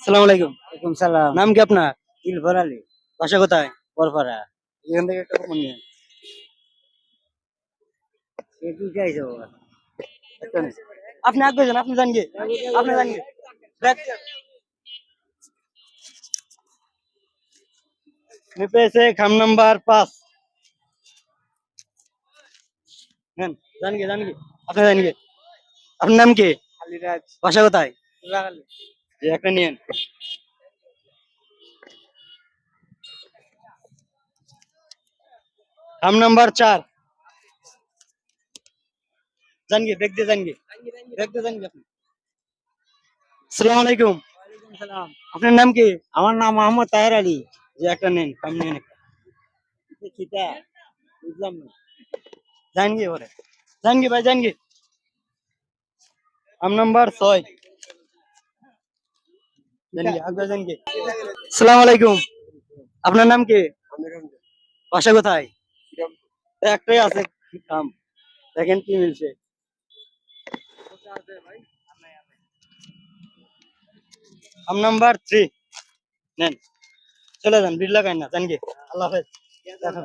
সালাম আলাইকুম। ওয়ালাইকুম সালাম। নাম কি আপনার? ইলফর আলী, বাসা কোথায়? বরপাড়া। এখান থেকে একটা ফোন নিন। এ কি চাইছো বাবা? একটা নিন। আপনি আগে যান, আপনি যান গিয়ে। আপনি যান গিয়ে। দেখ, আমি পেয়েছে খাম নাম্বার 5। নেন, যান গিয়ে, যান গিয়ে। আপনি যান গিয়ে। আপনার নাম কি? আলিরাজ, বাসা কোথায়? লাগালি। যে একটা নিন। খাম নাম্বার 4। যান গিয়ে, ব্যাগ দিয়ে যান গিয়ে। ব্যাগ দিয়ে যান গিয়ে আপনি। আসসালামু আলাইকুম। ওয়ালাইকুম সালাম। আপনার নাম কি? আমার নাম মোহাম্মদ তাহের আলী। যে একটা নেন, খাম নিন একটা। কিতা বুঝলাম না। যান গিয়ে ওরে। যান গিয়ে ভাই, যান গিয়ে। খাম নাম্বার 6। যান গিয়ে, আগে যান গিয়ে। আসসালামু আলাইকুম। আপনার নাম কি? বাসা কোথায়? একটাই আছে কাম, দেখেন কি মিলছে। কাম নাম্বার 3 নেন, চলে যান, বিড় লাগাই না, জান গে। আল্লাহ হাফেজ। দেখো।